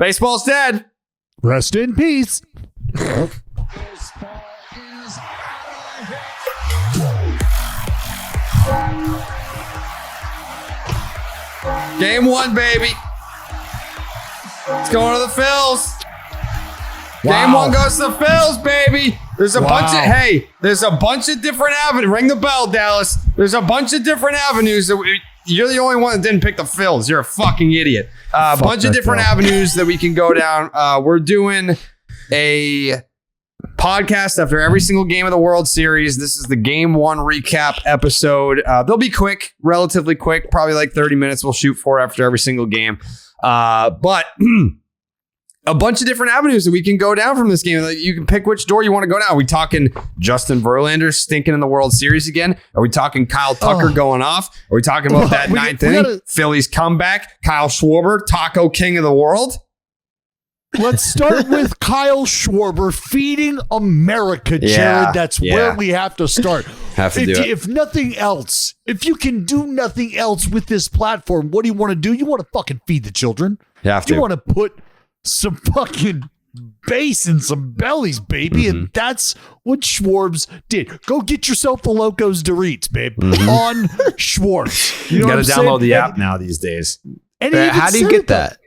Baseball's dead. Rest in peace. Game 1, baby. It's going to the Phils. Wow. Game 1 goes to the Phils, baby. There's a bunch of different avenues. Ring the bell, Dallas. There's a bunch of different avenues you're the only one that didn't pick the Phils. You're a fucking idiot. A bunch of different avenues that we can go down. We're doing a podcast after every single game of the World Series. This is the Game 1 recap episode. They'll be quick, relatively quick, probably like 30 minutes we'll shoot for after every single game. But a bunch of different avenues that we can go down from this game. You can pick which door you want to go down. Are we talking Justin Verlander stinking in the World Series again? Are we talking Kyle Tucker going off? Are we talking about that ninth inning? Phillies comeback? Kyle Schwarber, Taco King of the world? Let's start with Kyle Schwarber feeding America, Jared. That's where we have to start. If nothing else, if you can do nothing else with this platform, what do you want to do? You want to fucking feed the children. You want to put some fucking bass in some bellies, baby. And that's what Schwarbs did. Go get yourself a Locos Doritos, babe. On Schwarbs. You got to download the app now these days. How do you get that?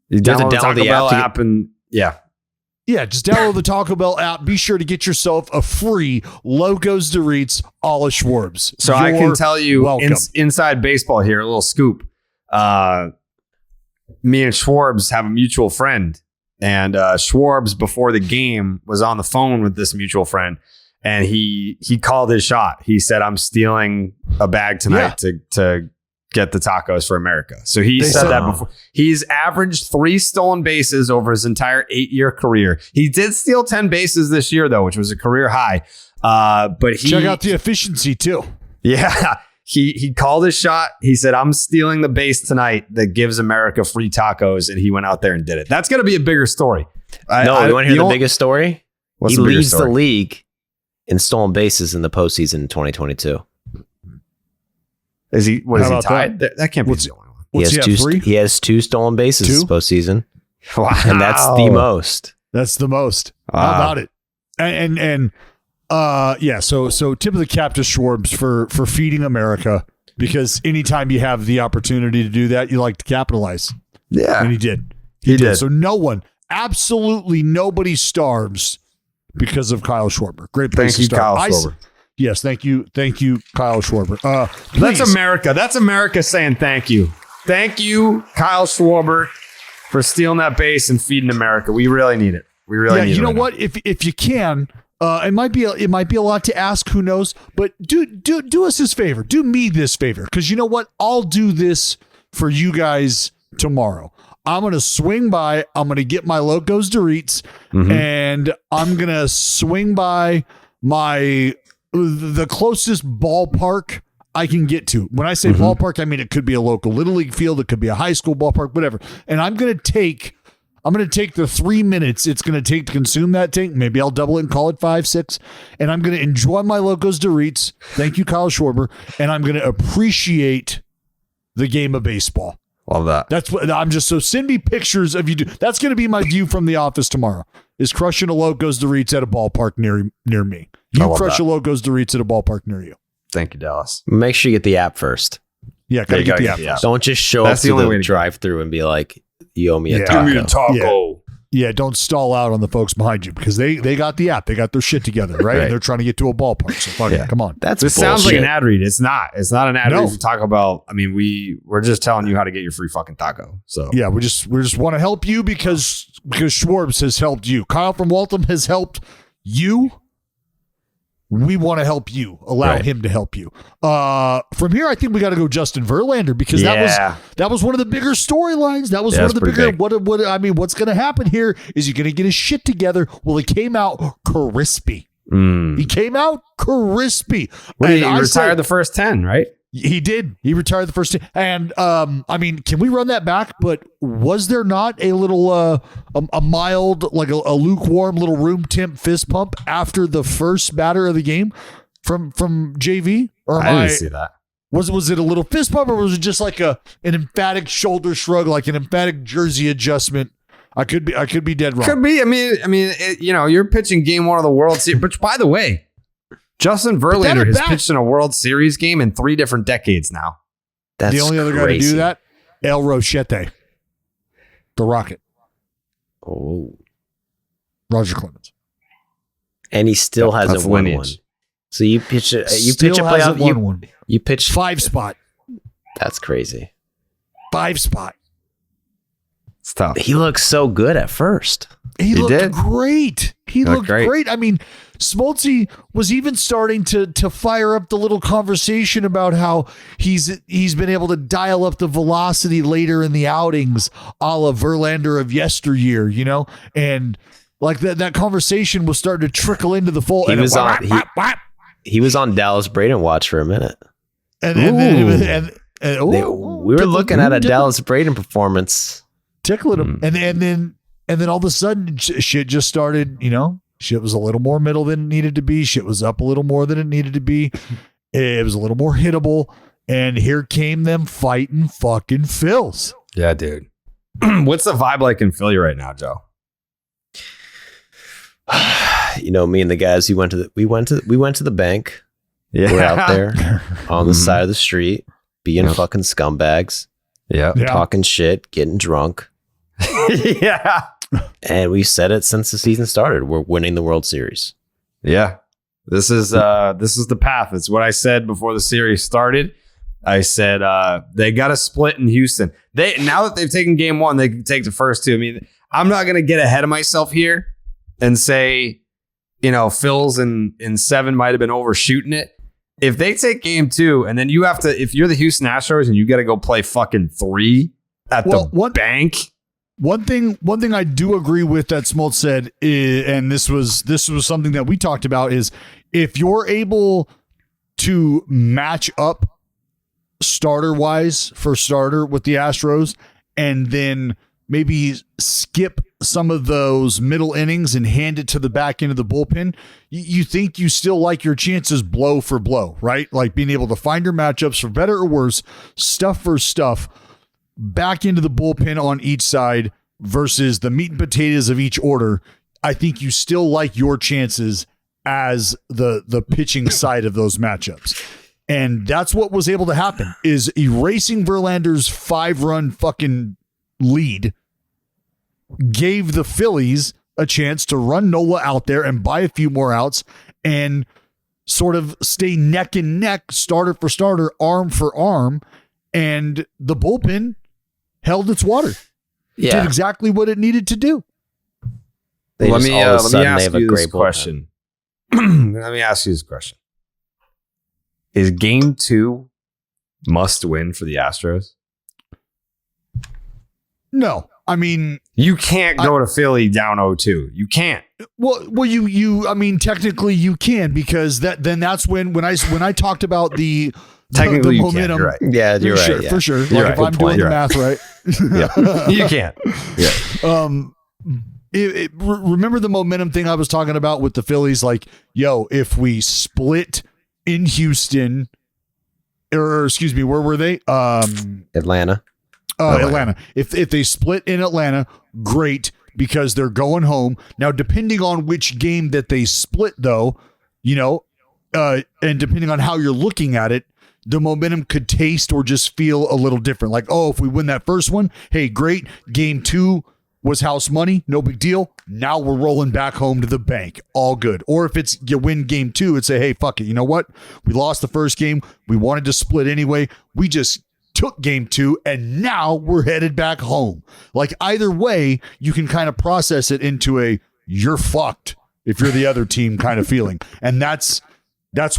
You download the Taco Bell app and just download the Taco Bell app. Be sure to get yourself a free Locos Doritos a la Schwarbs. So I can tell you inside baseball here, a little scoop. Me and Schwarbs have a mutual friend, and Schwarbs before the game was on the phone with this mutual friend, and he called his shot. He said, "I'm stealing a bag tonight to get the tacos for America." So he said that before. He's averaged 3 stolen bases over his entire 8-year career. He did steal 10 bases this year though, which was a career high. But check out the efficiency too. Yeah. He called his shot. He said, "I'm stealing the base tonight that gives America free tacos," and he went out there and did it. That's going to be a bigger story. You want to hear the biggest story? He leads the league in stolen bases in the postseason in 2022. Is he tied? That can't be the only one. He has 2 stolen bases this postseason. Wow. And that's the most. That's the most. How about it? So tip of the cap to Schwarbs for feeding America, because anytime you have the opportunity to do that, you like to capitalize. Yeah. And he did. He did. So absolutely nobody starves because of Kyle Schwarber. Great place to start. Thank you, Kyle Schwarber. Yes, thank you, Kyle Schwarber. That's America. That's America saying thank you. Thank you, Kyle Schwarber, for stealing that base and feeding America. We really need it. We really need it. You know what? If you can, it might be a lot to ask. Who knows? But do us this favor. Do me this favor, because you know what? I'll do this for you guys tomorrow. I'm going to swing by. I'm going to get my Locos Doritos, and I'm going to swing by the closest ballpark I can get to. When I say ballpark, I mean it could be a local Little League field, it could be a high school ballpark, whatever. And I'm going to take the 3 minutes it's going to take to consume that tank. Maybe I'll double it and call it 5, 6. And I'm going to enjoy my Locos Doritos. Thank you, Kyle Schwarber. And I'm going to appreciate the game of baseball. Love that. That's what I'm just. So send me pictures of you. That's going to be my view from the office tomorrow. Is crushing a Locos Doritos at a ballpark near me. You crush a Locos Doritos at a ballpark near you. Thank you, Dallas. Make sure you get the app first. Yeah, gotta get the app first. Don't just show up to the drive-through and be like, "You owe me a taco." Give me a taco. Yeah, don't stall out on the folks behind you, because they got the app. They got their shit together, right? And they're trying to get to a ballpark. So fuck it. Come on. This sounds like an ad read. It's not. It's not an ad read for Taco Bell. I mean, we're just telling you how to get your free fucking taco. So yeah, we just want to help you because Schwarbs has helped you. Kyle from Waltham has helped you. We want to help you. Allow him to help you. From here, I think we got to go Justin Verlander, because that was one of the bigger storylines. That was one of the bigger. What's going to happen here is you're going to get his shit together. Well, he came out crispy. He came out crispy. He retired the first 10, right? He did. He retired the first 10. And can we run that back? But was there not a little a mild, like a lukewarm little room temp fist pump after the first batter of the game from JV? Or I didn't see that. Was it a little fist pump, or was it just like an emphatic shoulder shrug, like an emphatic jersey adjustment I could be dead wrong. Could be. I mean, you're pitching game 1 of the World Series. Which, by the way, Justin Verlander has pitched in a World Series game in 3 different decades now. That's the only other guy to do that, El Rochete, the Rocket. Oh, Roger Clemens, and he still hasn't won one. So you pitch a playoff. You pitch 5 spot. That's crazy. 5 spot. It's tough. He looked so good at first. He looked great. He looked great. I mean, Smoltzy was even starting to fire up the little conversation about how he's been able to dial up the velocity later in the outings, a la Verlander of yesteryear, and like that conversation was starting to trickle into the fold. He was on Dallas Braden watch for a minute. We were looking at a Dallas Braden performance. Tickling him. And then all of a sudden shit just started, shit was a little more middle than it needed to be. Shit was up a little more than it needed to be. It was a little more hittable. And here came them fighting fucking Phils. Yeah, dude. What's the vibe like in Philly right now, Joe? Me and the guys, we went to the bank. Yeah. We're out there on the side of the street being fucking scumbags. Yeah. Talking shit, getting drunk. Yeah. And we said it since the season started. We're winning the World Series. Yeah. This is the path. It's what I said before the series started. I said they got to split in Houston. Now that they've taken game 1, they can take the first 2. I mean, I'm not going to get ahead of myself here and say, Phils in 7 might have been overshooting it. If they take game 2 and then you have to, if you're the Houston Astros and you got to go play fucking 3 at the bank. One thing I do agree with that Smoltz said, and this was something that we talked about, is if you're able to match up starter-wise for starter with the Astros and then maybe skip some of those middle innings and hand it to the back end of the bullpen, you think you still like your chances blow for blow, right? Like being able to find your matchups for better or worse, stuff for stuff, back into the bullpen on each side versus the meat and potatoes of each order. I think you still like your chances as the pitching side of those matchups. And that's what was able to happen, is erasing Verlander's 5-run fucking lead gave the Phillies a chance to run Nola out there and buy a few more outs and sort of stay neck and neck, starter for starter, arm for arm. And the bullpen held its water. Yeah. Did exactly what it needed to do. Let me ask you this question. Let me ask you this question. Is game 2 must win for the Astros? No. I mean, you can't go to Philly down 0-2. You can't. Well, you. I mean, technically you can, because that's when I talked about the technically the momentum. You're right. Yeah, you're sure, right. Yeah. For sure. You're like right. If I'm doing the math right, yeah, you can't. Yeah. Remember the momentum thing I was talking about with the Phillies? Like, if we split in Houston, or excuse me, where were they? Atlanta. Atlanta. If they split in Atlanta, great, because they're going home. Now, depending on which game that they split, though, and depending on how you're looking at it, the momentum could taste or just feel a little different. Like, if we win that first one, hey, great. Game 2 was house money, no big deal. Now we're rolling back home to the bank, all good. Or if it's you win game 2 and say, hey, fuck it, you know what? We lost the first game. We wanted to split anyway. We just took game 2 and now we're headed back home. Like, either way, you can kind of process it into a you're fucked if you're the other team kind of feeling. And that's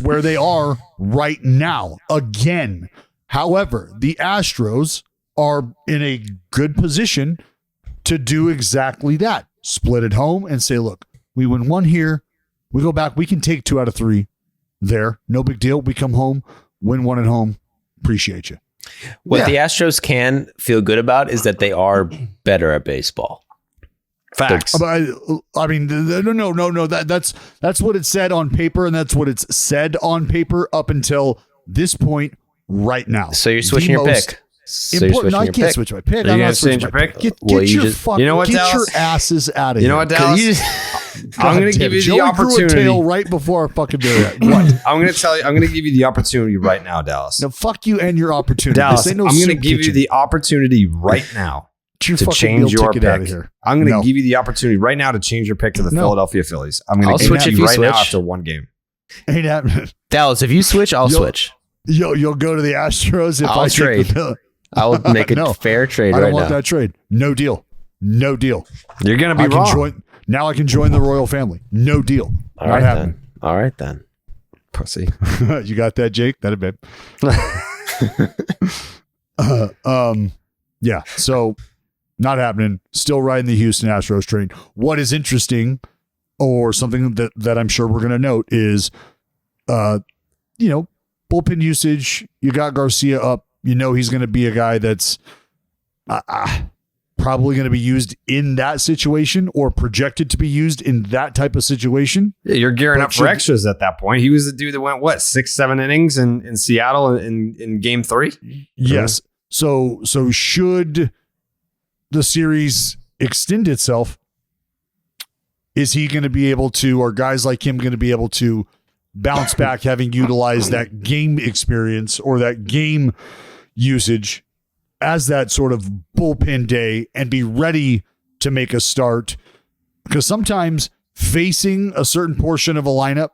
where they are right now again. However, the Astros are in a good position to do exactly that. Split at home and say, look, we win 1 here, we go back, we can take 2 out of 3 there. No big deal. We come home, win 1 at home. Appreciate you. What the Astros can feel good about is that they are better at baseball. Facts. I mean, no. That's what it said on paper, and that's what it's said on paper up until this point right now. So you're switching your pick. So important. I your can't pick. switch my pick. Are you I'm gonna not switching change my your pick. pick? Get your just- fucking, you know what, get Dallas? your asses out of You here. know what, Dallas? I'm going to give you the Joey grew a opportunity. tail right before our fucking video. What? I'm going to tell you. I'm going to give you the opportunity right now, Dallas. No, fuck you and your opportunity. Dallas, This ain't no I'm going to soup give you kitchen. the opportunity right now Get your to fucking change meal your ticket out of pick. here. I'm going to No. give you the opportunity right now to change your pick to the No. Philadelphia Phillies. I'm going I'll to give switch it to if you you right now switch. after one game. Ain't happening. Dallas, if you switch, I'll Yo. switch. You'll go to the Astros if I'll I take trade. the Phillies. I will make a No. fair trade I don't right want now. that trade. No deal. No deal. You're going to I be can wrong. join. Now I can join the royal family. No deal. All Not right happening. then. All right then. Pussy. You got that, Jake? That a bit. Yeah. So not happening. Still riding the Houston Astros train. What is interesting, or something that I'm sure we're going to note, is, bullpen usage. You got Garcia up. You know he's going to be a guy that's probably going to be used in that situation, or projected to be used in that type of situation. Yeah, you're gearing But up for should- extras at that point. He was the dude that went, 6-7 innings in Seattle in game 3? Yes. So should the series extend itself, is he going to be able to, or guys like him going to be able to bounce back, having utilized that game experience or that game usage as that sort of bullpen day, and be ready to make a start? Because sometimes facing a certain portion of a lineup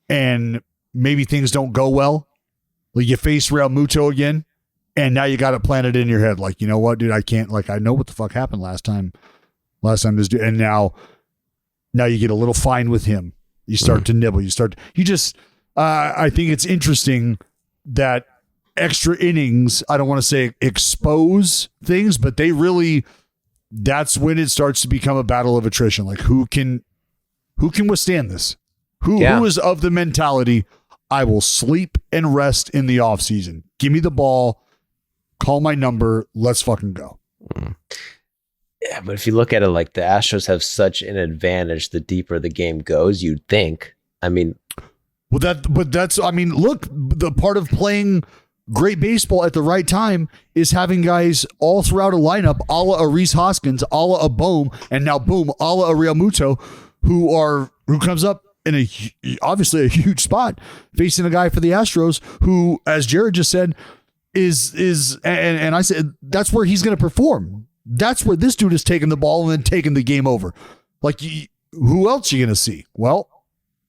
and maybe things don't go well, like you face Realmuto again, and now you got it planted in your head, like, you know what, dude, I can't, like, I know what the fuck happened last time this dude, and now you get a little fine with him. You start to nibble. I think it's interesting that extra innings, I don't want to say expose things, but that's when it starts to become a battle of attrition. Like, who can withstand this? Who is of the mentality, I will sleep and rest in the offseason. Give me the ball, call my number, let's fucking go. Yeah, but if you look at it, like, the Astros have such an advantage the deeper the game goes, you'd think. I mean, Look, the part of playing great baseball at the right time is having guys all throughout a lineup, a la a Reese Hoskins, a la a Bohm, and now boom, a la a Realmuto, who comes up in obviously a huge spot facing a guy for the Astros who, as Jared just said, is and I said that's where he's going to perform. That's where this dude is taking the ball and then taking the game over. Like, who else you going to see? Well,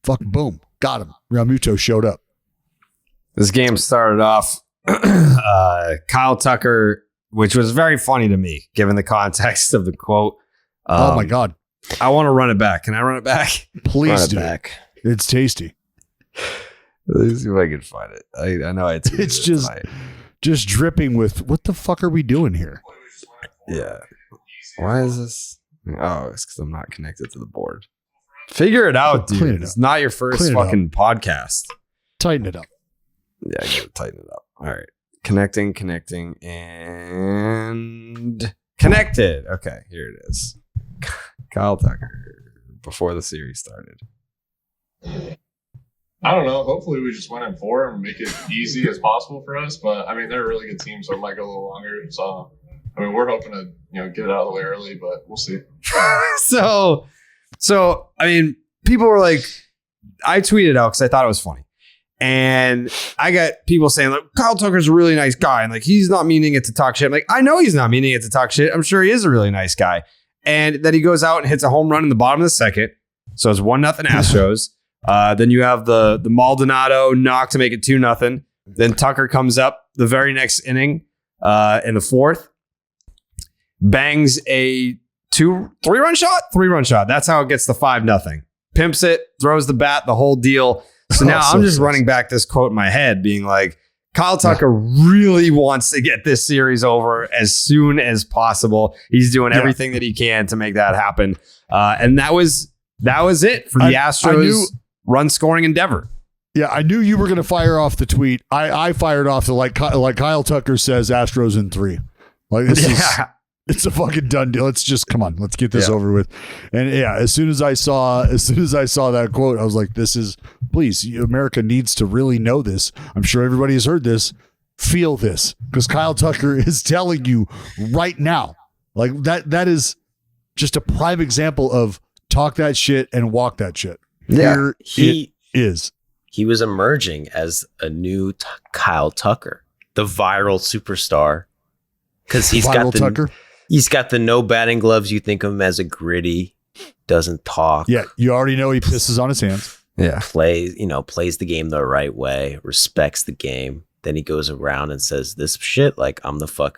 fucking boom, got him. Realmuto showed up. This game started off Kyle Tucker, which was very funny to me, given the context of the quote. Oh my God. I want to run it back. Can I run it back? Please run it do. back. It's tasty. Let's see if I can find it. I know it's Just dripping with, what the fuck are we doing here? yeah. Why is this? Oh, it's because I'm not connected to the board. Figure it out, dude. Clean it It's up. not your first Clean it fucking podcast. Tighten it up. Yeah, I gotta tighten it up. All right. Connecting, and connected. Okay, here it is. Kyle Tucker before the series started. I don't know. Hopefully we just win in 4 and make it easy as possible for us. But I mean, they're a really good team, so it might go a little longer. So I mean, we're hoping to get it out of the way early, but we'll see. So I mean, people were like, I tweeted out because I thought it was funny. And I got people saying, like, Kyle Tucker's a really nice guy. And like, he's not meaning it to talk shit. I'm like, I know he's not meaning it to talk shit. I'm sure he is a really nice guy. And then he goes out and hits a home run in the bottom of the second. So it's 1-0 Astros. Then you have the Maldonado knock to make it 2-0. Then Tucker comes up the very next inning in the 4th. Bangs a 3-run shot? 3-run shot. That's how it gets the 5-0. Pimps it, throws the bat, the whole deal. So now I'm just running back this quote in my head being like, Kyle Tucker really wants to get this series over as soon as possible. He's doing everything that he can to make that happen. And that was it for the Astros run scoring endeavor. Yeah, I knew you were going to fire off the tweet. I fired off the like Kyle Tucker says Astros in 3. Like, this is, it's a fucking done deal. Let's just come on. Let's get this over with. And yeah, as soon as I saw that quote, I was like, this is, please, America needs to really know this. I'm sure everybody has heard this. feel this because Kyle Tucker is telling you right now. Like that is just a prime example of talk that shit and walk that shit. Yeah, He is. He was emerging as a new Kyle Tucker, the viral superstar. Because he's got the no batting gloves. You think of him as a gritty, doesn't talk. Yeah, you already know he pisses on his hands. Yeah, plays the game the right way, respects the game. Then he goes around and says this shit like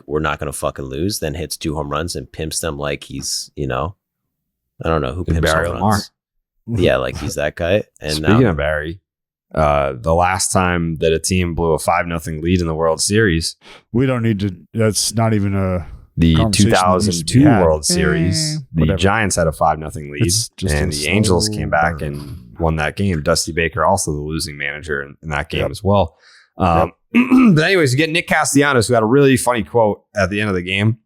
we're not gonna fucking lose. Then hits 2 home runs and pimps them like he's I don't know who pimps Barry home runs. Yeah, like he's that guy. And speaking of Barry, the last time that a team blew a 5-0 lead in the World Series, we don't need to. That's not even the 2002 World Series. The whatever. Giants had a 500 lead, and the Angels came back and won that game. Dusty Baker, also the losing manager in that game as well. But anyways, you get Nick Castellanos, who had a really funny quote at the end of the game.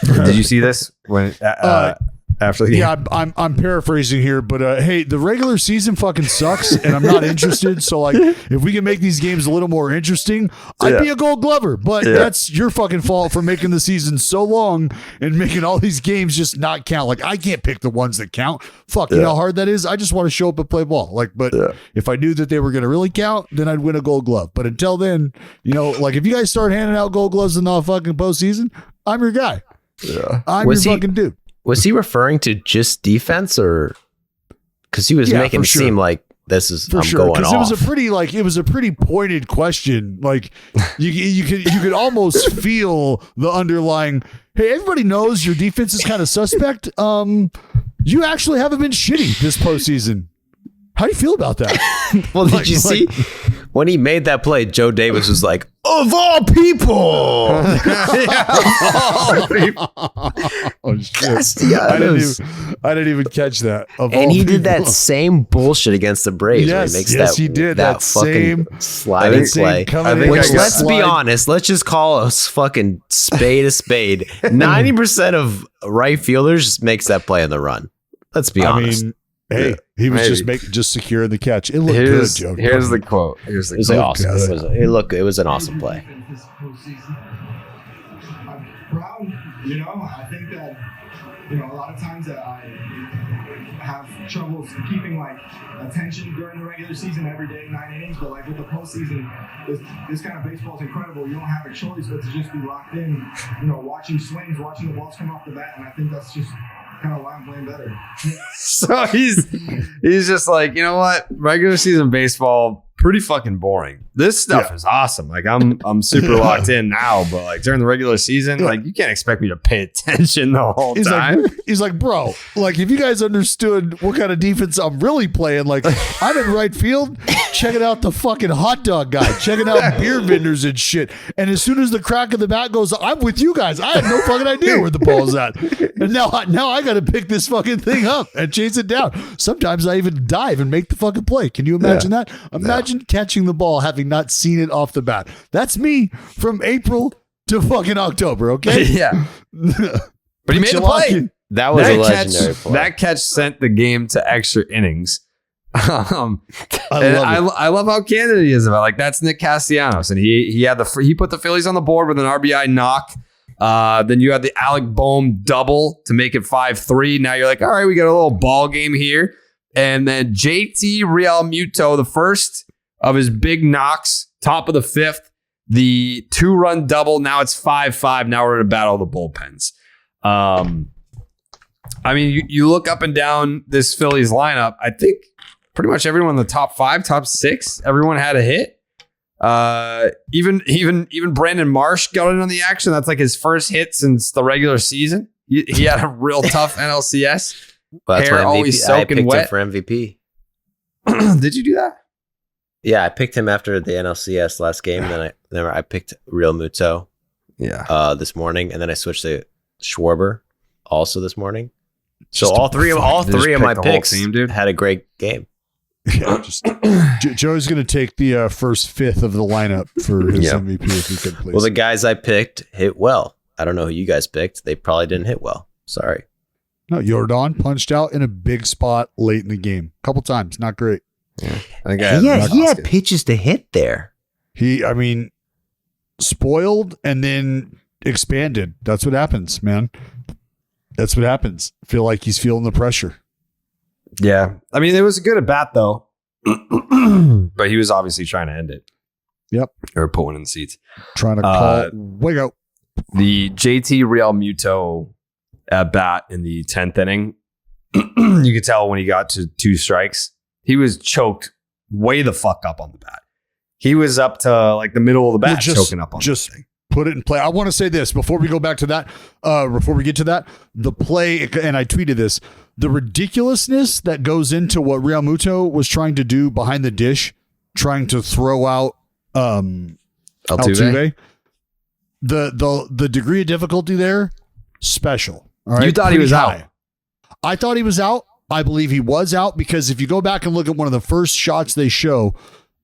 Did you see this when? After the game. Yeah, I'm paraphrasing here, but hey, the regular season fucking sucks, and I'm not interested. So, like, if we can make these games a little more interesting, I'd be a Gold Glover. But that's your fucking fault for making the season so long and making all these games just not count. Like, I can't pick the ones that count. Fuck, you know how hard that is? I just want to show up and play ball. Like, but if I knew that they were going to really count, then I'd win a Gold Glove. But until then, like, if you guys start handing out Gold Gloves in the fucking postseason, I'm your guy. Yeah, I'm your fucking dude. Was he referring to just defense, or because he was making it seem like this is going off? Because it was a pretty pointed question. Like you could almost feel the underlying. Hey, everybody knows your defense is kind of suspect. You actually haven't been shitty this postseason. How do you feel about that? Well, did you see when he made that play? Joe Davis was like, "Of all people." Oh shit! I didn't even catch that. And he did that same bullshit against the Braves. Yes, he did that fucking sliding play. Which, let's be honest, let's just call a fucking spade a spade. 90% of right fielders makes that play in the run. Let's be honest. Hey, he was just securing the catch. It looked good, Joe. Here's the quote. It was awesome. It was an awesome play. I'm proud, I think that, a lot of times that I have trouble keeping attention during the regular season every day, 9 innings, but with the postseason, this kind of baseball is incredible. You don't have a choice but to just be locked in, watching swings, watching the balls come off the bat, and I think that's just kind of why I'm playing better. So he's just like, you know what? Regular season baseball, pretty fucking boring. This stuff is awesome. Like I'm super locked in now, but during the regular season, you can't expect me to pay attention the whole time. He's like, bro, if you guys understood what kind of defense I'm really playing, I'm in right field, checking out the fucking hot dog guy, checking out beer vendors and shit. And as soon as the crack of the bat goes, I'm with you guys. I have no fucking idea where the ball's at. And now I got to pick this fucking thing up and chase it down. Sometimes I even dive and make the fucking play. Can you imagine that? Imagine catching the ball having not seen it off the bat. That's me from April to fucking October, okay? Yeah. But he made the play. That was a legendary play. That catch sent the game to extra innings. I love how candid he is about that's Nick Castellanos, and he put the Phillies on the board with an RBI knock. Then you had the Alec Boehm double to make it 5-3. Now you're like, all right, we got a little ball game here. And then JT Realmuto, the first of his big knocks, top of the 5th, the 2-run double. Now it's 5-5. Now we're in a battle of the bullpens. You look up and down this Phillies lineup. I think pretty much everyone in the top 5, top 6, everyone had a hit. Even Brandon Marsh got in on the action. That's his first hit since the regular season. He had a real tough NLCS. Well, that's hair always soaking wet. Him for MVP. Did you do that? Yeah, I picked him after the NLCS last game. Then I picked Realmuto. Yeah. This morning, and then I switched to Schwarber also this morning. So all three of my picks had a great game. Yeah, Joe's going to take the first 5th of the lineup for his MVP if he could, please. Well, the guys I picked hit well. I don't know who you guys picked. They probably didn't hit well. Sorry. No, Jordan punched out in a big spot late in the game. A couple times. Not great. Yeah. He had pitches to hit there. He spoiled and then expanded. That's what happens, man. That's what happens. I feel like he's feeling the pressure. Yeah. I mean, it was a good at bat, though. But he was obviously trying to end it. Yep. Or put one in the seats. Trying to call. Wake up. The JT Realmuto at bat in the 10th inning, you could tell when he got to 2 strikes, he was choked way the fuck up on the bat. He was up to like the middle of the bat, choking up on the thing. Put it in play. I want to say this before we go back to that, before we get to that, the play, and I tweeted this, the ridiculousness that goes into what Realmuto was trying to do behind the dish, trying to throw out Altuve. The degree of difficulty there, special. All right? You thought he was out. I thought he was out. I believe he was out because if you go back and look at one of the first shots they show,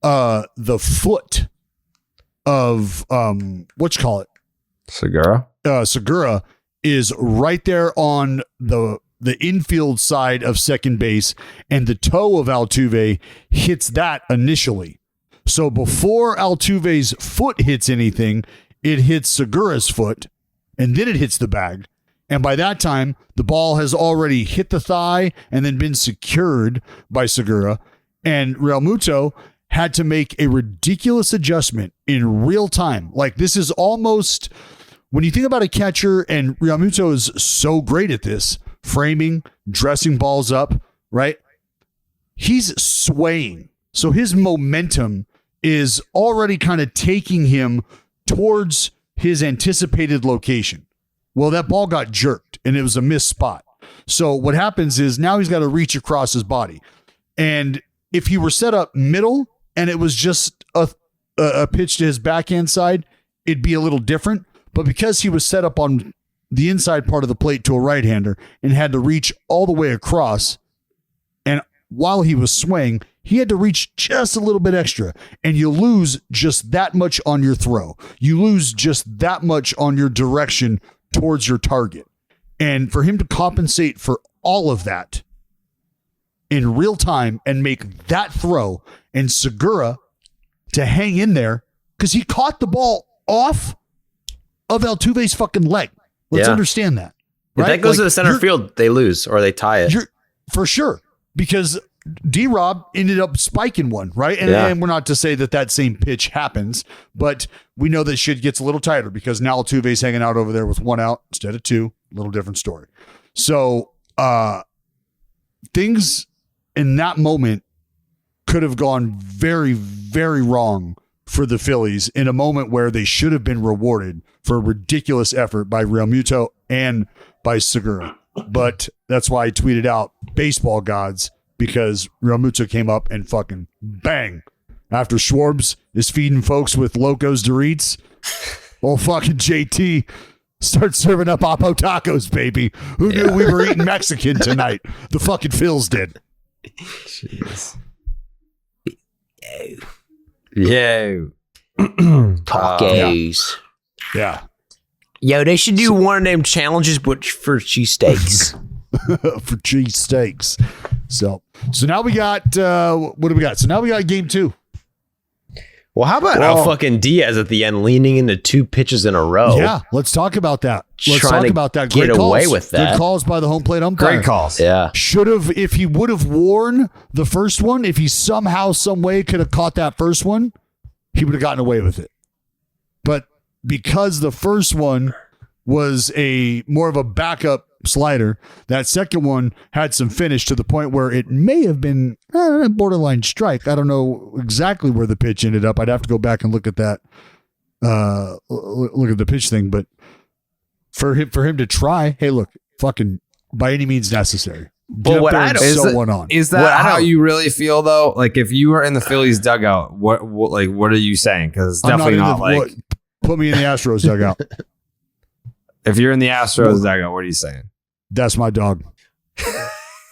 the foot of what you call it, Segura is right there on the infield side of second base, and the toe of Altuve hits that initially. So before Altuve's foot hits anything, it hits Segura's foot, and then it hits the bag. And by that time, the ball has already hit the thigh and then been secured by Segura. And Realmuto had to make a ridiculous adjustment in real time. Like, this is almost, when you think about a catcher, and Realmuto is so great at this, framing, dressing balls up, right? He's swaying. So his momentum is already kind of taking him towards his anticipated location. Well, that ball got jerked and it was a missed spot. So what happens is now he's got to reach across his body. And if he were set up middle and it was just a pitch to his backhand side, it'd be a little different. But because he was set up on the inside part of the plate to a right-hander and had to reach all the way across, and while he was swinging, he had to reach just a little bit extra, and you lose just that much on your throw. You lose just that much on your direction towards your target. And for him to compensate for all of that in real time and make that throw, and Segura to hang in there because he caught the ball off of Altuve's fucking leg. Let's understand that. Right? If that goes like, to the center field, they lose or they tie it. For sure. Because D-Rob ended up spiking one, right? And we're not to say that same pitch happens, but we know that shit gets a little tighter because now Altuve's hanging out over there with 1 out instead of 2. A little different story. So things in that moment could have gone very, very wrong for the Phillies in a moment where they should have been rewarded for a ridiculous effort by Realmuto and by Segura. But that's why I tweeted out baseball gods, because Realmuto came up and fucking bang. After Schwarbs is feeding folks with Locos Doritos, old fucking JT starts serving up Oppo tacos, baby. Who knew we were eating Mexican tonight? The fucking Phils did. Jeez. Yeah. Tacos. Yeah. Yo, they should do one of them challenges, but for cheesesteaks. For cheesesteaks. So now we got, what do we got? So now we got game 2. Well, how about fucking Diaz at the end leaning into 2 pitches in a row? Yeah, let's talk about that. Let's Trying talk to about that. get Great away calls. with that. Good calls by the home plate umpire. Great calls. Yeah. Should have, if he would have worn the first one, if he somehow, some way could have caught that first one, he would have gotten away with it. But because the first one was a more of a backup slider, that second one had some finish to the point where it may have been a borderline strike. I don't know exactly where the pitch ended up. I'd have to go back and look at that, look at the pitch thing. But for him to try, hey, look, fucking by any means necessary. But what I don't is that how you really feel though? Like if you were in the Phillies dugout, what are you saying? Because it's definitely not like put me in the Astros dugout. If you're in the Astros dugout, what are you saying? That's my dog.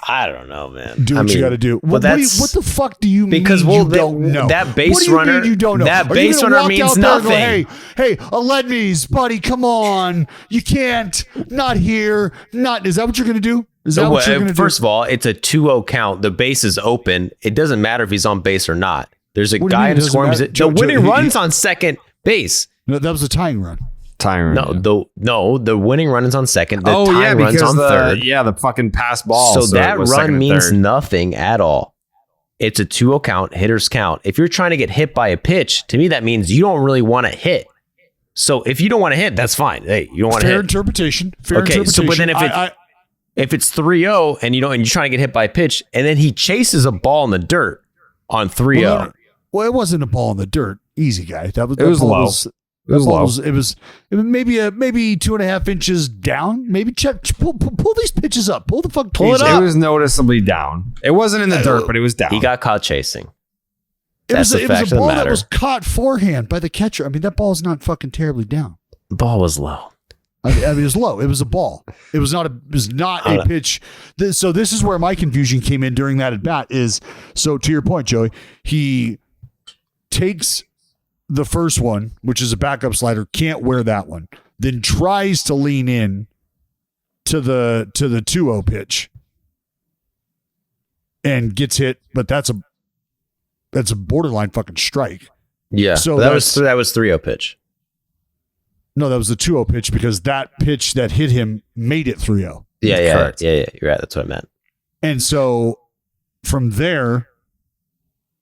I don't know, man. Do what you got to do. What the fuck do you mean? Because you don't know? That base runner, you don't know? That base runner means nothing. Hey, Aledmes, buddy, come on. You can't. Not here. Not. Is that what you're going to do? Is that what you're going to do? First of all, it's a 2-0 count. The base is open. It doesn't matter if he's on base or not. There's a guy in the scoring position. The winning run's on second base. No, that was a tying run. Tying run. The winning run is on second. The tying run's on third. Yeah, the fucking pass ball. So that run means nothing at all. It's a 2-0 count, hitters count. If you're trying to get hit by a pitch, to me that means you don't really want to hit. So if you don't want to hit, that's fine. Hey, you don't want to hit. Fair interpretation. So but then if it's 3-0 and you're trying to get hit by a pitch, and then he chases a ball in the dirt on 3-0. Well, it wasn't a ball in the dirt. Easy guy. It was low. It was low. It was maybe 2.5 inches down. Maybe pull these pitches up. Pull the fuck. Pull it up. It was noticeably down. It wasn't in the dirt, but it was down. He got caught chasing. It was a ball that was caught forehand by the catcher. I mean, that ball is not fucking terribly down. The ball was low. I mean, it was low. It was a ball. It was not a pitch. So this is where my confusion came in during that at bat. So to your point, Joey, he takes the first one, which is a backup slider, can't wear that one, then tries to lean in to the 2-0 pitch and gets hit, but that's a borderline fucking strike. Yeah. So that was 3-0 pitch. No, that was the 2-0 pitch because that pitch that hit him made it 3-0. Yeah. Correct. Yeah. You're right. That's what I meant. And so from there,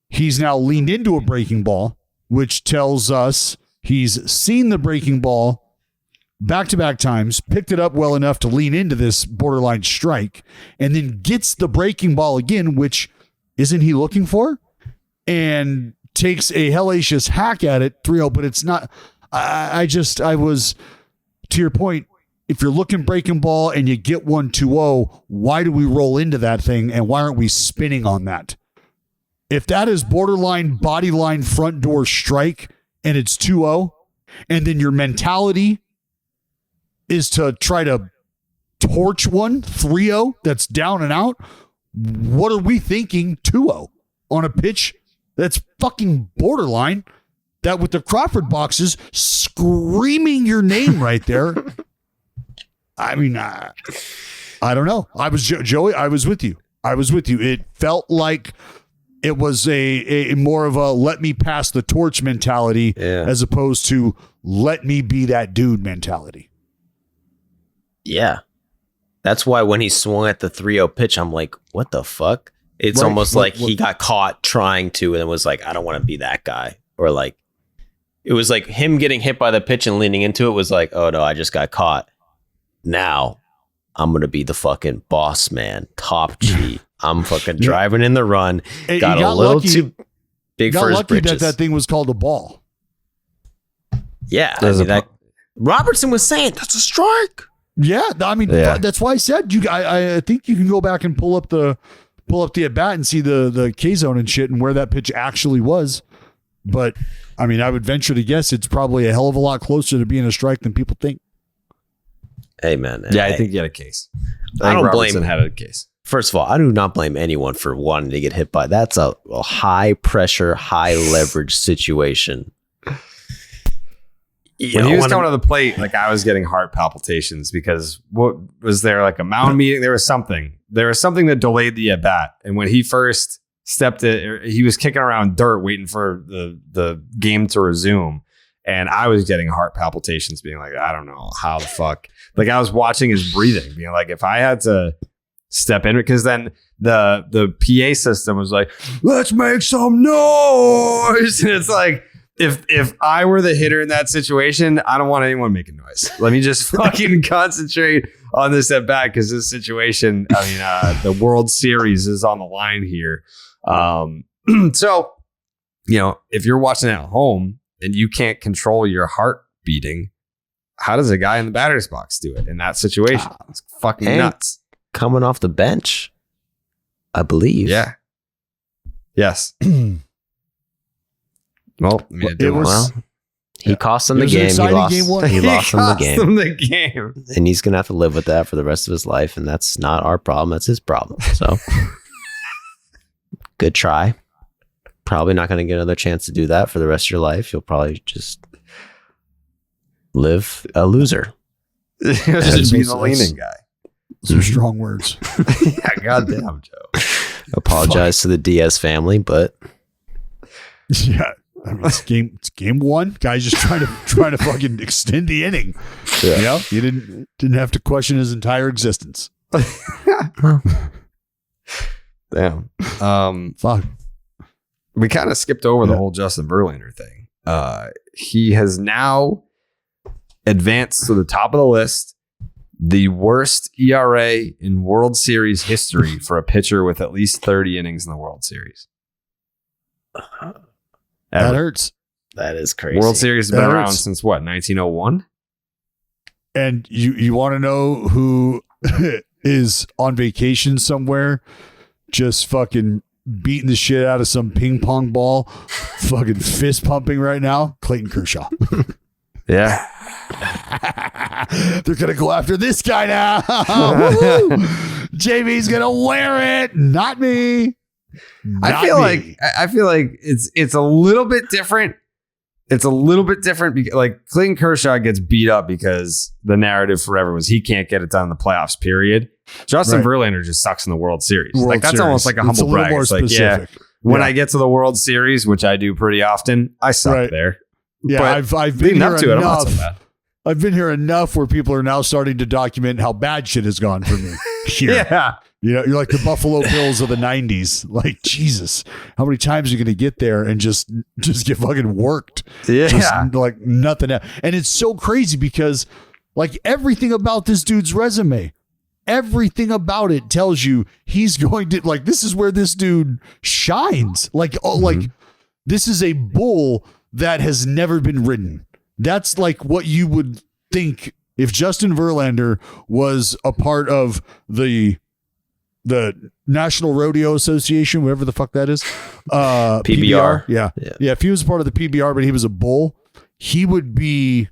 he's now leaned into a breaking ball, which tells us he's seen the breaking ball back-to-back times, picked it up well enough to lean into this borderline strike, and then gets the breaking ball again, which isn't he looking for? And takes a hellacious hack at it, 3-0, but it's not. I was, to your point, if you're looking breaking ball and you get one 2-0, why do we roll into that thing and why aren't we spinning on that? If that is borderline body line front door strike and it's 2-0, and then your mentality is to try to torch one 3-0 that's down and out, what are we thinking 2-0 on a pitch that's fucking borderline? That with the Crawford boxes screaming your name right there. I mean, I don't know. Joey, I was with you. It felt like it was a more of a let me pass the torch mentality as opposed to let me be that dude mentality. Yeah. That's why when he swung at the 3-0 pitch, I'm like, what the fuck? It's almost like he got caught trying to and was like, I don't want to be that guy. Or like, it was like him getting hit by the pitch and leaning into it was like, oh no, I just got caught. Now I'm going to be the fucking boss man, top G. I'm fucking driving in the run. Got a little too big for his britches. That thing was called a ball. Yeah. I mean, Robertson was saying that's a strike. Yeah. I mean, that's why I said I think you can go back and pull up the at bat and see the K zone and shit and where that pitch actually was. But I mean, I would venture to guess it's probably a hell of a lot closer to being a strike than people think. Hey, man. Yeah, I think you had a case. I don't Robertson had a case. First of all, I do not blame anyone for wanting to get hit by. That's a high pressure, high leverage situation. When he was coming to the plate, like I was getting heart palpitations because what was there like a mound meeting? There was something that delayed the at bat. And when he first stepped it, he was kicking around dirt waiting for the game to resume. And I was getting heart palpitations being like, I don't know how the fuck. Like I was watching his breathing being like, if I had to step in, because then the PA system was like, let's make some noise. And it's like, if I were the hitter in that situation, I don't want anyone making noise. Let me just fucking concentrate on this at bat because this situation, I mean, the World Series is on the line here. So, you know, if you're watching at home and you can't control your heart beating, how does a guy in the batter's box do it in that situation? It's fucking nuts. Coming off the bench, I believe. Yeah. Yes. Well, I mean, he cost him the game. He lost. He lost him the game. And he's going to have to live with that for the rest of his life. And that's not our problem. That's his problem. So good try. Probably not going to get another chance to do that for the rest of your life. You'll probably just live a loser. Just be the leaning guy. Some strong words. Yeah, goddamn, Joe. Apologize to the Diaz family, but yeah. I mean, it's game one. Guys just trying to fucking extend the inning. Yeah, you didn't have to question his entire existence. Damn. Fuck. We kind of skipped over the whole Justin Verlander thing. He has now advanced to the top of the list. The worst ERA in World Series history for a pitcher with at least 30 innings in the World Series. That hurts. That is crazy. World Series has been around since what, 1901? And you want to know who is on vacation somewhere, just fucking beating the shit out of some ping pong ball, fucking fist pumping right now? Clayton Kershaw. Yeah. They're going to go after this guy now. JV's going to wear it. Not me. I feel like it's a little bit different. It's a little bit different because like Clayton Kershaw gets beat up because the narrative forever was he can't get it done in the playoffs, period. Justin Verlander just sucks in the World Series. That's almost like a humble brag. It's like, when I get to the World Series, which I do pretty often, I suck there. Yeah, but I've been here to it, enough. I've been here enough where people are now starting to document how bad shit has gone for me. Here. Yeah. You know, you're like the Buffalo Bills of the 90s. Like, Jesus, how many times are you going to get there and just get fucking worked? Yeah. Just, like nothing else. And it's so crazy because like everything about this dude's resume, everything about it tells you he's going to like, this is where this dude shines. Like, like this is a bull that has never been ridden. That's like what you would think if Justin Verlander was a part of the National Rodeo Association, whatever the fuck that is. PBR. Yeah. If he was a part of the PBR, but he was a bull, he would be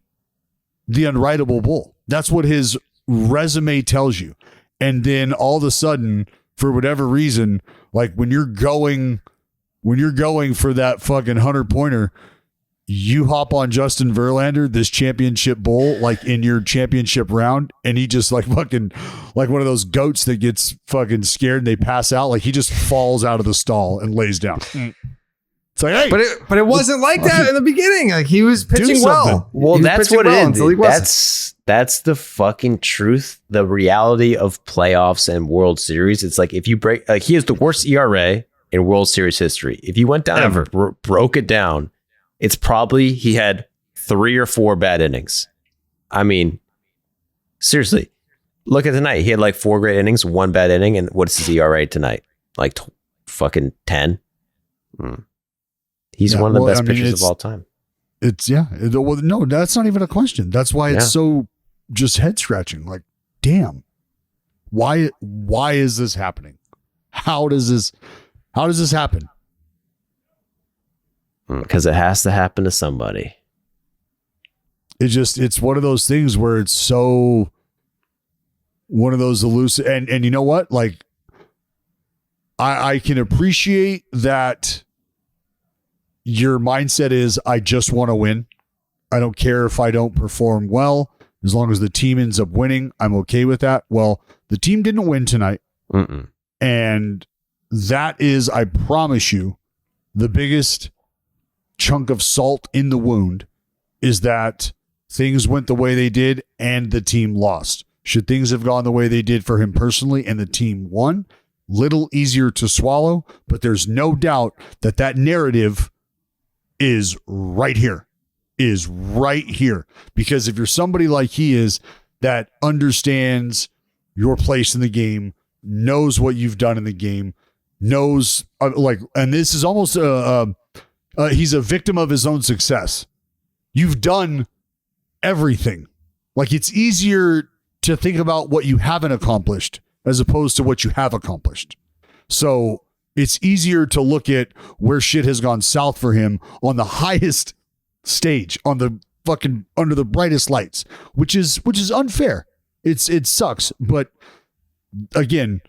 the unwritable bull. That's what his resume tells you. And then all of a sudden, for whatever reason, like when you're going for that fucking 100-pointer, you hop on Justin Verlander, this championship bull, like in your championship round, and he just like fucking like one of those goats that gets fucking scared and they pass out. Like he just falls out of the stall and lays down. It's like, hey, but it wasn't like that in the beginning. Like he was pitching well. Well, that's what it is. That's the fucking truth. The reality of playoffs and World Series. It's like if you break, like he has the worst ERA in World Series history. If you went down and broke it down, it's probably he had 3 or 4 bad innings. I mean, seriously, look at tonight. He had like 4 great innings, 1 bad inning, and what's his ERA tonight? Like fucking 10. He's one of the best pitchers of all time. Well, no, that's not even a question. That's why it's so just head scratching. Like, damn, why is this happening? How does this happen? Because it has to happen to somebody. It's one of those things where it's so one of those elusive, and you know what? Like, I can appreciate that your mindset is I just want to win. I don't care if I don't perform well. As long as the team ends up winning, I'm okay with that. Well, the team didn't win tonight. And that is, I promise you, the biggest chunk of salt in the wound is that things went the way they did and the team lost. Should things have gone the way they did for him personally and the team won, little easier to swallow, but there's no doubt that that narrative is right here. Because if you're somebody like he is that understands your place in the game, knows what you've done in the game, knows and this is almost he's a victim of his own success. You've done everything. Like it's easier to think about what you haven't accomplished as opposed to what you have accomplished. So it's easier to look at where shit has gone south for him on the highest stage, on the fucking under the brightest lights, which is unfair. It sucks, but again,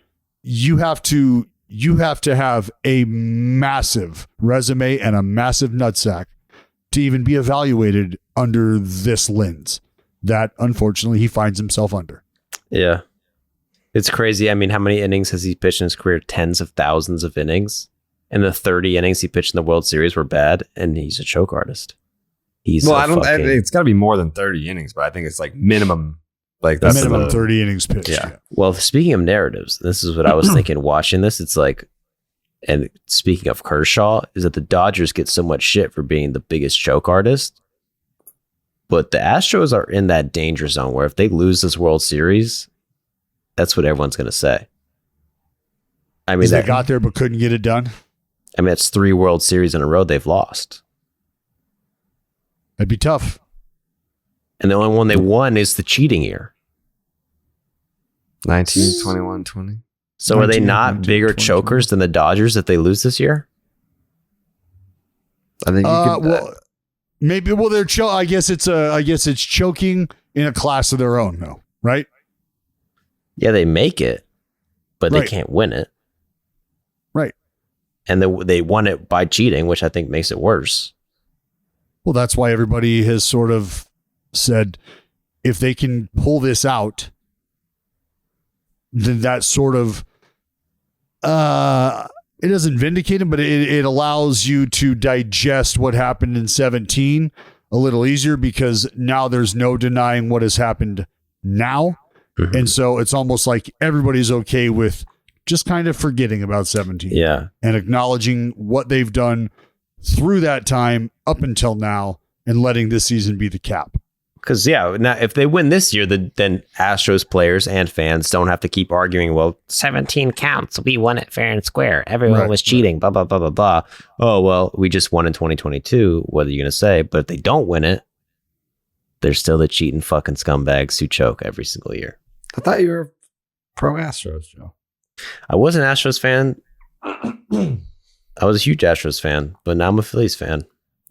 you have to have a massive resume and a massive nutsack to even be evaluated under this lens that unfortunately he finds himself under. Yeah. It's crazy. I mean, how many innings has he pitched in his career? Tens of thousands of innings. and the 30 innings he pitched in the World Series were bad, and he's a choke artist. It's got to be more than 30 innings, but I think it's like minimum. Like that's minimum 30 innings pitched. Yeah. Well, speaking of narratives, this is what I was thinking watching this. It's like, and speaking of Kershaw, is that the Dodgers get so much shit for being the biggest choke artist, but the Astros are in that danger zone where if they lose this World Series, that's what everyone's going to say. I mean, they got there but couldn't get it done. I mean, that's 3 World Series in a row they've lost. That'd be tough. And the only one they won is the cheating year. 19, 21, 20. So 19, are they not 19, bigger 20, chokers than the Dodgers if they lose this year? I think you could. Maybe. Well, they're I guess it's choking in a class of their own, though, right? Yeah, they make it, but Right. they can't win it. Right. And they won it by cheating, which I think makes it worse. Well, that's why everybody has sort of said if they can pull this out, then that sort of it doesn't vindicate him, but it allows you to digest what happened in 17 a little easier because now there's no denying what has happened now. Mm-hmm. And so it's almost like everybody's okay with just kind of forgetting about 17 Yeah. and acknowledging what they've done through that time up until now and letting this season be the cap. Because, now if they win this year, then Astros players and fans don't have to keep arguing, well, 17 counts. We won it fair and square. Everyone was cheating, blah, blah, blah, blah, blah. Oh, well, we just won in 2022. What are you going to say? But if they don't win it, they're still the cheating fucking scumbags who choke every single year. I thought you were pro Astros, Joe. I was an Astros fan. I was a huge Astros fan, but now I'm a Phillies fan.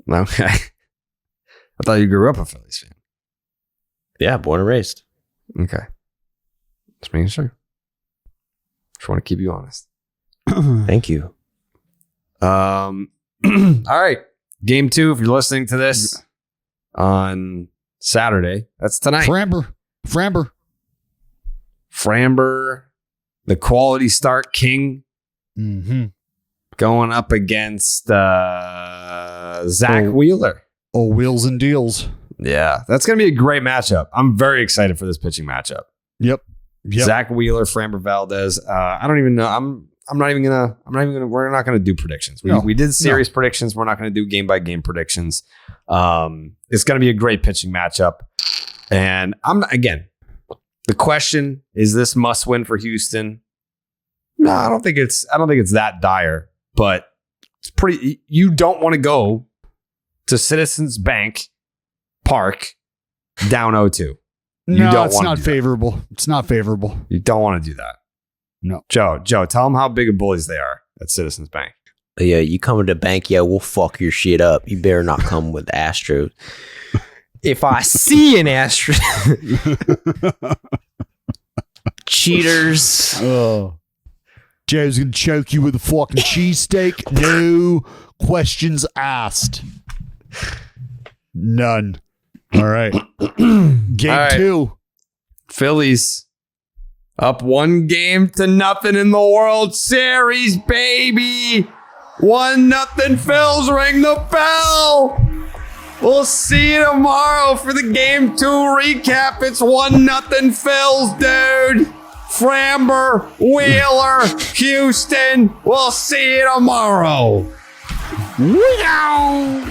Okay. I thought you grew up a Phillies fan. Yeah, born and raised. Okay. Just making sure. Just want to keep you honest. Thank you. All right. Game 2, if you're listening to this on Saturday, that's tonight. Framber. Framber, the quality start king, going up against Zach Wheeler. Oh, wheels and deals. Yeah, that's going to be a great matchup. I'm very excited for this pitching matchup. Yep. Zach Wheeler, Framber Valdez. I don't even know. We're not going to do predictions. We did series predictions. We're not going to do game by game predictions. It's going to be a great pitching matchup. And the question is this must win for Houston? No, I don't think it's that dire, but it's pretty. You don't want to go to Citizens Bank Park down 0-2. No, it's not favorable. It's not favorable. You don't want to do that. No. Joe, tell them how big of bullies they are at Citizens Bank. Yeah, you come to the bank, we'll fuck your shit up. You better not come with Astros. If I see an Astro, cheaters. Oh. Joe's going to choke you with a fucking cheesesteak. No questions asked. None. All right. Game 2. Phillies up 1-0 in the World Series, baby. 1-0 Phils, ring the bell. We'll see you tomorrow for the Game 2 recap. It's 1-0 Phils, dude. Framber, Wheeler, Houston. We'll see you tomorrow. Wow.